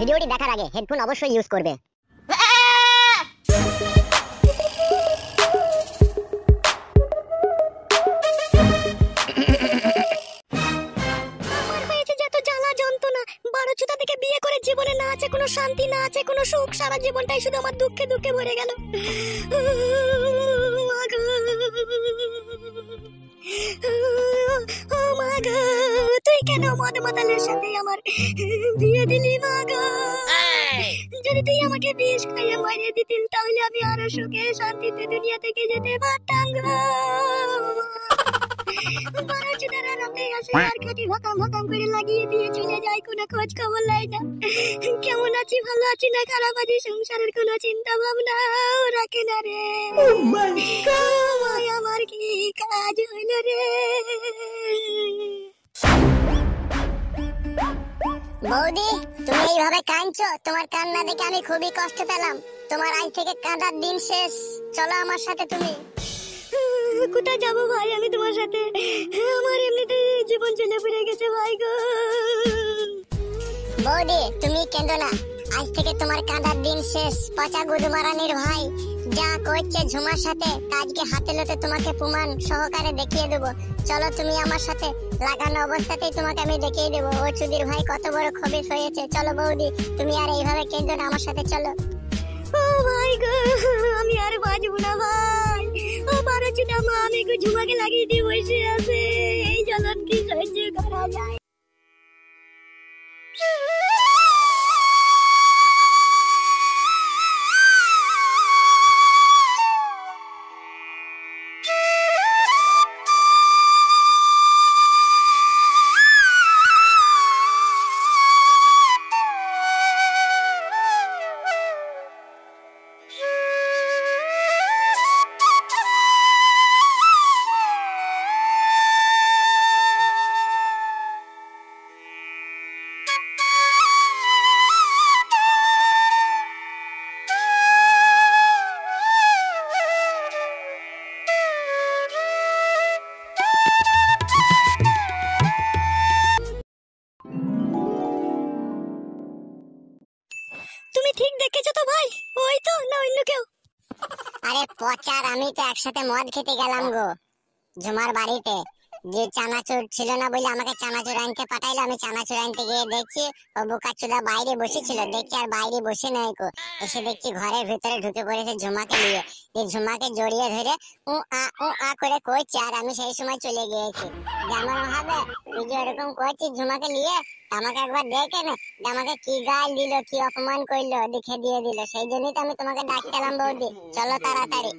ভিডিওটি দেখার আগে হেডফোন অবশ্যই ইউজ করবে। জীবনে না আছে কোনো শান্তি, না আছে কোনো সুখ, সারা জীবনটাই শুধু আমার দুঃখে দুঃখে ভরে গেল। তুই কেন মদ মাতালের সাথে আমার বিয়ে দিলি মা গো? যদি তুই আমাকে বিষ খাইয়ে মারিয়ে দিতিস তাহলে আমি আরো সুখে শান্তিতে দুনিয়া থেকে যেতে পারতাম গো। কেমন আছি, ভালো আছি না খারাপ আছি, সংসারের কোনো চিন্তা ভাবনা রাখে না রে। আমার কি কাজ হইল রে? বৌদি, তুমি এইভাবে কাঁদছো, তোমার কান্না দেখে আমি খুবই কষ্ট পেলাম। তোমার আজ থেকে কাঁদার দিন শেষ, চলো আমার সাথে। তুমি কোথায় যাবো ভাই আমি তোমার সাথে? আমার এমনিতে জীবন চলে পড়ে গেছে ভাই গো। বৌদি, তুমি কেঁদো না, আজ থেকে তোমার কাঁদার দিন শেষ। পচা গুদমারানির ভাই যা করছে ঝুমার সাথে, আজকে হাতে লতে তোমাকে প্রমাণ সহকারে দেখিয়ে দেবো। চলো তুমি আমার সাথে, লাগানো অবস্থাতেই তোমাকে আমি দেখিয়ে দেবো ও চুদির ভাই কত বড় খবিস হয়েছে। চলো বৌদি, তুমি আর এইভাবে কেঁদো না, আমার সাথে চলো। ও ভাই গো, আমি আর বাঁচবো না ভাই। ও বারোচুদা মা আমি ঝুমাকে লাগিয়ে দিয়ে বসে আছে, এই জ্বালান কি সহ্য করা যায়? তুমি ঠিক দেখেছো তো ভাই? ওই তো না অন্য কেউ? আরে পচার, আমি তো একসাথে মদ খেতে গেলাম গো ঝুমার বাড়িতে। যে চানাচুর ছিল না বলে আমাকে চানাচুর আনতে পাঠাইলো, আমি চানাচুর আনতে গিয়ে দেখছি ও বোকাচুদা বাইরে বসেছিল, দেখছি আর বাইরে বসে নাই গো। এসে দেখছি ঘরের ভিতরে ঢুকে পড়েছে ঝুমাকে নিয়ে। ঝুমাকে জড়িয়ে ধরে উ আ করে কইছে, আর আমি সেই সময় চলে গিয়েছি। যেমন ভাবে তুই যে এরকম করছিস ঝুমাকে নিয়ে, আমাকে একবার দেখে না আমাকে কি গাল দিল, কি অপমান করলো, দেখে দিয়ে দিল। সেই জন্যই তো আমি তোমাকে ডাকলাম বৌদি, চলো তাড়াতাড়ি।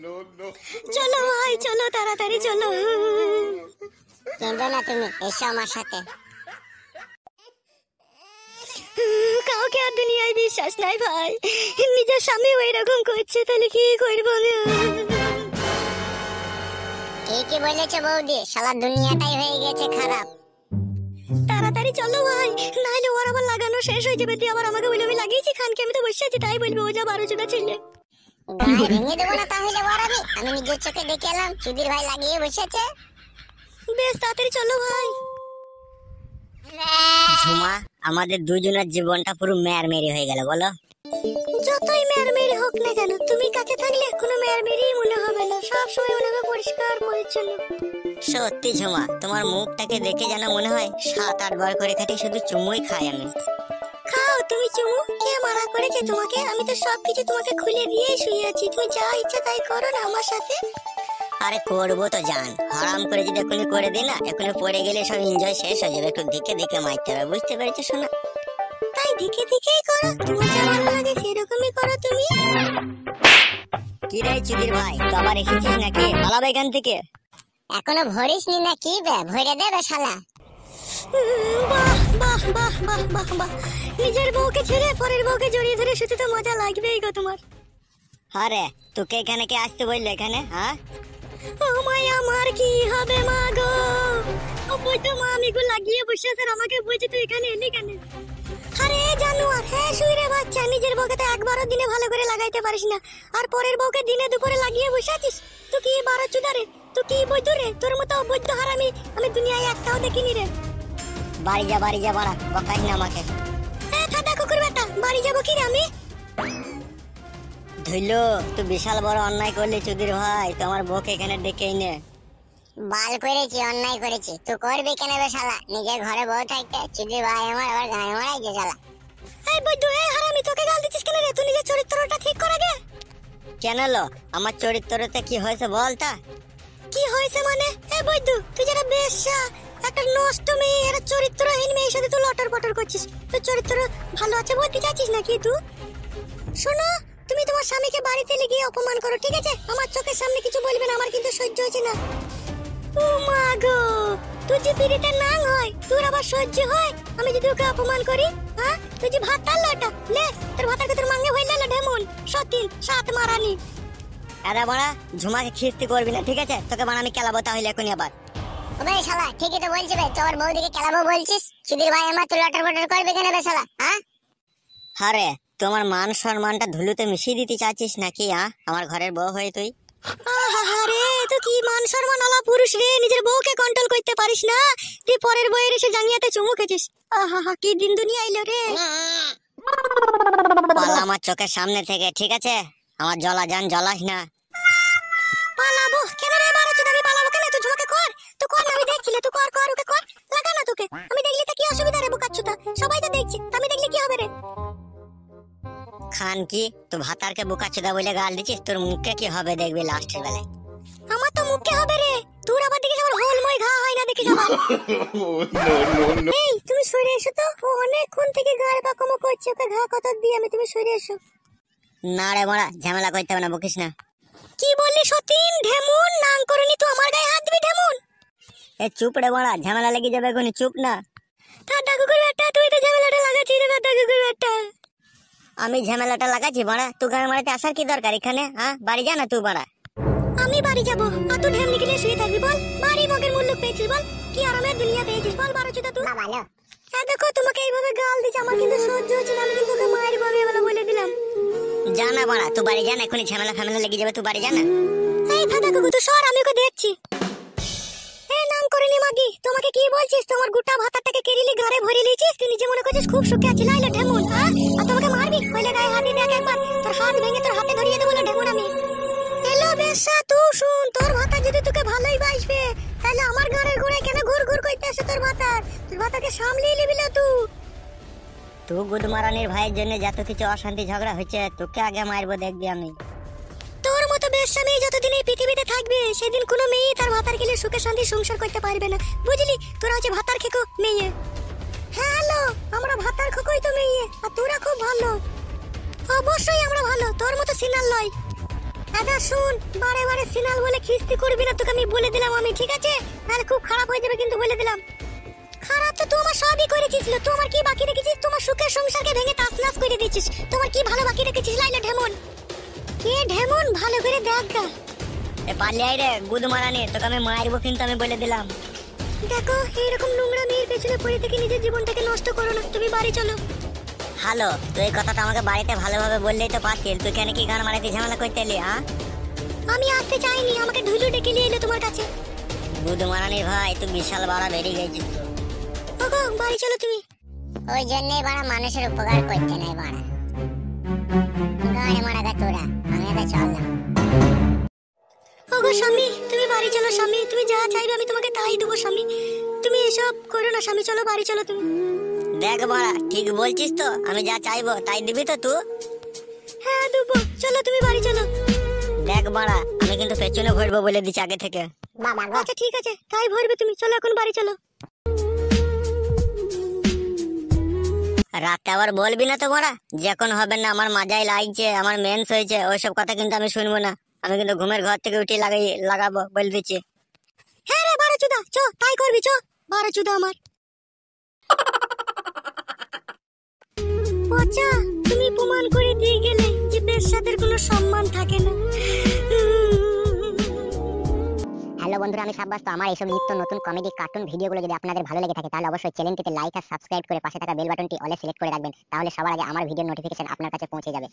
চলো ভাই চলো তাড়াতাড়ি চলো। কেঁদো না তুমি, এসো আমার সাথে। কাউকে আর দুনিয়ায় বিশ্বাস নাই ভাই, নিজের স্বামী ওই রকম করছে, তাহলে কি করবো? ঠিকই বলেছো বৌদি, সারা দুনিয়াটাই হয়ে গেছে খারাপ। তাড়াতাড়ি চলো ভাই, নাইলে ওর আবার লাগানো শেষ হয়ে যাবে। তুই আবার আমাকে বলবি আমি লাগিয়েছি খানকে, আমি তো বসে আছি তাই বলবি ও যা বারোচুদা ছেলে। গায়ে ভেঙে দেবো না তাহলে ওর আমি নিজের চোখে দেখে এলাম চুদির ভাই লাগিয়ে বসেছে। বেশ তাড়াতাড়ি চলো ভাই। ঝুমা, আমাদের দুজনের জীবনটা পুরো মেয়ের হয়ে গেল বলো। যতই মেয়ের হোক না কেন, তুমি কাছে থাকলে কোনো মেয়েরই মনে হবে না, সব সময় মনে হবে পরিষ্কার পরিচ্ছন্ন। সত্যি ঝুমা, তোমার মুখটাকে দেখে যেন মনে হয় 7-8 বার করে খাটি শুধু চুমুই খাই আমি। খাও তুমি চুমু, কে মানা করেছে তোমাকে? আমি তো সবকিছু তোমাকে খুলে দিয়ে শুয়ে আছি, তুমি যা ইচ্ছা তাই করো না আমার সাথে। আরে করবো তো জান, হারাম করে যদি এখনই করে দিই না, এখনই পড়ে গেলে সব এনজয় শেষ হয়ে যাবে। একটু দিকে দিকে মারতে হবে, বুঝতে পেরেছো শোনা? তাই দিকে দিকেই করো, তোমার যা ভালো লাগে সেরকমই করো তুমি। কি রে চুদির ভাই, তো আবার এসেছিস নাকি? পালাবে এখান থেকে। এখনো ভরিস নি না কি বে? ভরে দেবে শালা। বাহ বাহ বাহ বাহ বাহ বাহ, নিজের বউকে ছেড়ে পরের বউকে জড়িয়ে ধরে শুতে তো মজা লাগবেই গো তোমার। আরে তোকে এখানে কে আসতে বললো এখানে? হ্যাঁ আমার কি হবে মা গো? ওই তো মা আমি গো লাগিয়ে বসে আছে, আমাকে বলছে তুই এখানে এলি কেন? আরে জানোয়ার, হ্যাঁ শুইরে বাচ্চা, নিজের বউকে তো একবারও দিনে ভালো করে লাগাইতে পারিস না, আর পরের বউকে দিনে দুপুরে লাগিয়ে বসে আছিস। তুই কি বারোচুদা রে? তুই কি বৈদ্য রে? তোর মতো বৈদ্য হারামি আমি দুনিয়ায় একটাও দেখিনি রে। বাড়ি যা বাড়া, বকাস না আমাকে। দাদা কুকুর বেটা, বাড়ি যাবো কি রে আমি? ধুইলো তুই বিশাল বড় অন্যায় করলি চুদির ভাই, তোমার বউকে এখানে ডেকেই নে। বাল করেছি, অন্যায় করেছি। তুই করবি কেন বে শালা? নিজের ঘরে বউ থাকতে চুদির ভাই আমার আবার গায়ে মারাইছে শালা। এই বৈদ্যু, এই হারামি, তোকে গাল দিচ্ছিস কেন রে? তুই নিজের চরিত্রটা ঠিক কর আগে। কেন লো? আমার চরিত্রতে কি হয়েছে বল তা? কি হয়েছে মানে? এই বৈদ্যু, তুই যারা বেশ্যা, একটা নষ্ট মেয়ে, একটা চরিত্রহীন মেয়ের সাথে তুই লটর পটর করছিস। তোর চরিত্র ভালো আছে বলতে চাচ্ছিস নাকি তুই? শোনো, তুমি তোমার স্বামীকে বাড়িতে গিয়ে অপমান করো, ঠিক আছে? আমার চোখের সামনে কিছু বলবে না, আমার কিন্তু সহ্য হচ্ছে না। ও মা গো, তুই যে পিড়িতে নাং হয়, তোর আবার সহ্য হয় আমি যদি ওকে অপমান করি? হ্যাঁ, তুই যে ভাত টাল্লাটা লে, তোর ভাতাকে তোর মাঙ্গে হইলে না ঢেমুন সতীন সাত মারানি। আরে বাড়া, ঝুমাকে খিস্তি করবি না, ঠিক আছে? তোকে বানা আমি কেলাবো তাহলে এখনই আবার। ওবে শালা, ঠিকই তো বলছিস বে, তোর বৌদিকে কেলাবো বলছিস? চুদির ভাই আমার তুই লটর পটর করবে কেন বে শালা? হ্যাঁ, আরে তোমার মান সম্মানটা ধুলোতে মিশিয়ে দিতে চাচ্ছিস নাকি? আমার ঘরের বউ হয়ে তুই? আরে তো কি মান সম্মান আলা পুরুষ রে, নিজের বউকে কন্ট্রোল করতে পারিস না, তুই পরের বউয়ের এসে জাঙ্গিয়াতে চুমু খেছিস। আহা, কি দিন দুনিয়া আইলো রে। পালা আমার চোখের সামনে থেকে, ঠিক আছে? আমার জ্বলা যান জ্বলাস না। পালাবো কেন রে বারোচোদ? আমি পালাবো কেন? তুই ঝুমাকে কর, তুই কর না, আমি দেখছিলে, তুই কর কর, ওকে কর, লাগা না তোকে। আমি দেখলি তো কি অসুবিধা রে বোকাচ্ছুতা? সবাই তো দেখছে, তা আমি দেখলে কি হবে রে? খান কি তুই ভাতারকে বোকা চোদা বলে গাল দিচ্ছিস? তোর মুখে কি হবে দেখবি লাস্টের বেলায়। আমার তো মুখে হবে রে, তোর আবার দেখিস আমার হোলময় ঘা হয় না দেখিস আবার। এই তুমি সরে এসো তো, ও অনেকক্ষণ থেকে গায়ে পাকমো করছে, ওকে ঘা কত দিয়ে আমি, তুমি সরে এসো। না রে বড়া, ঝামেলা করতে হবে না, বকিস না। কি বললি সতীন? ঢেমুন নাং করনি তুই আমার গায়ে হাত দিবি ঢেমুন? এ চুপ রে বড়া, ঝামেলা লেগে যাবে এখনই, চুপ না। দাদা কুকুর বেটা, তুই তো ঝামেলাটা লাগাচ্ছিস রে দাদা কুকুর বেটা। আমি ঝামেলাটা লাগাচ্ছি বড়া? তুই গান মারাতে আসার কি দরকার এখানে? বাড়ি যা না তুই বড়া। আমি বাড়ি যাবো আর তুই ঢেমনি কিনে শুয়ে থাকবি? বল, বাড়ি মগের মূল্য পেয়েছিস? বল, কি আরামের দুনিয়া পেয়েছিস? বল বারোচোদা তুই। হ্যাঁ দেখো, তোমাকে এইভাবে গাল দিচ্ছে, আমার কিন্তু সহ্য হচ্ছে না, আমি কিন্তু ওকে মায়ের বমি বলে দিলাম। যা না বড়া, তুই বাড়ি যা না, এখনই ঝামেলা ফ্যামেলা লেগে যাবে, তুই বাড়ি যা না। এই দাদা কুকুর, তুই সর, আমি ওকে দেখছি। এই নাম করিনি মাগি, তোমাকে কি বলছিস? তোমার গোটা ভাতাটাকে কেরিলি ঘরে ভরে লিয়েছিস, তুই নিজে মনে করছিস খুব সুখে আছিস। লাইলো ঢেমুন, আর তোমাকে মারবি? কইলে গায়ে হাত দিয়ে দেখ একবার, তোর হাত ভেঙে তোর হাতে ধরিয়ে দেবো ঢেমুন আমি। এলো বেশা, তুই শুন, তোর ভাতা যদি তোকে ভালোই বাসবে, তাহলে আমার ঘরের ঘুরে কেন ঘুর ঘুর করতে আসে? তোর ভাতার, তোর ভাতাকে সামলিয়ে নিবি না তুই। তুই গুদমারানির ভাইয়ের জন্য যত কিছু অশান্তি ঝগড়া হচ্ছে, তোকে আগে মারবো দেখবি আমি। তোর মতো বেশ্যা মেয়ে যতদিন এই পৃথিবীতে থাকবে, সেদিন কোনো মেয়ে তার ভাতার গেলে সুখে শান্তি সংসার করতে পারবে না, বুঝলি? তোরা হচ্ছে ভাতার খেকো মেয়ে। হ্যালো, আমরা ভাতার খোকই তো মেয়ে, আর তোরা খুব ভালো। অবশ্যই আমরা ভালো, তোর মতো সিনাল লয়। দাদা শুন, বারে বারে সিনাল বলে খিস্তি করবি না, তোকে আমি বলে দিলাম আমি, ঠিক আছে? নাহলে খুব খারাপ হয়ে যাবে কিন্তু, বলে দিলাম। খারাপ তো তুই আমার সবই করে দিয়েছিল, তুই আমার কি বাকি রেখেছিস? তোমার সুখের সংসারকে ভেঙে তাসনাস করে দিয়েছিস। তোমার কি ভালো বাকি রেখেছিস? লাইলো ঢেমন, কে ঢেমন? ভালো করে দেখ গা। এ পারলি আই রে গুদমারানি, তোকে আমি মারবো কিন্তু, আমি বলে দিলাম। দেখো, এইরকম নোংরা মেয়ের পেছনে পড়ে থেকে নিজের জীবনটাকে নষ্ট করো না, তুমি বাড়ি চলো। হ্যালো, তুই এই কথাটা আমাকে বাড়িতে ভালোভাবে বললেই তো পারতিস, তুই কেন কি গান মারাতে ঝামেলা করতে এলি? আমি আসতে চাইনি, আমাকে ঢুলু ডেকে নিয়ে এলো তোমার কাছে। গুদমারানির ভাই, তুই বিশাল বড় বেরিয়ে গেছিস। ওগো, বাড়ি চলো তুমি। ওই জন্যই বাড়া মানুষের উপকার করতে নাই বাড়া, গায়ে মারা গা তোরা। আমি আগে চললাম। ওগো স্বামী, তুমি বাড়ি চলো স্বামী, তুমি যা চাইবে আমি তোমাকে তাই দেবো স্বামী, তুমি এসব করো না স্বামী, চলো বাড়ি চলো তুমি। দেখ বড়া, ঠিক বলছিস তো? আমি যা চাইবো তাই দিবি তো তুই? হ্যাঁ দেবো, চলো তুমি বাড়ি চলো। দেখ বড়া, আমি কিন্তু পেছনে ঘুরবো বলে দিচ্ছি আগে থেকে। আচ্ছা ঠিক আছে, তাই ভরবে তুমি, চলো এখন বাড়ি চলো। রাতে আবার বলবি না তো বড়া, যখন হবে না আমার মাজাই লাগছে, আমার মেন্স হয়েছে, ওইসব কথা কিন্তু আমি শুনবো না। আমি কিন্তু ঘুমের ঘর থেকে উঠে লাগাবো বলে দিচ্ছি। হ্যাঁ রে বারোচোদা, চো তাই করবি, চো বারোচোদা আমার। পচা, তুমি প্রমাণ করে দিয়ে গেলে যে বেশ্যাদের কোনো সম্মান থাকে না। হ্যালো বন্ধুরা, আমি সাব্বাস। তো আমার এইসব নিত্য নতুন কমেডি কার্টুন ভিডিওগুলো যদি আপনাদের ভালো লেগে থাকে, তাহলে অবশ্যই চ্যানেলটিতে লাইক আর সাবস্ক্রাইব করে পাশে থাকা বেল বাটনটি অলে সিলেক্ট করে রাখবেন, তাহলে সবার আগে আমার ভিডিওর নোটিফিকেশন আপনার কাছে পৌঁছে যাবে।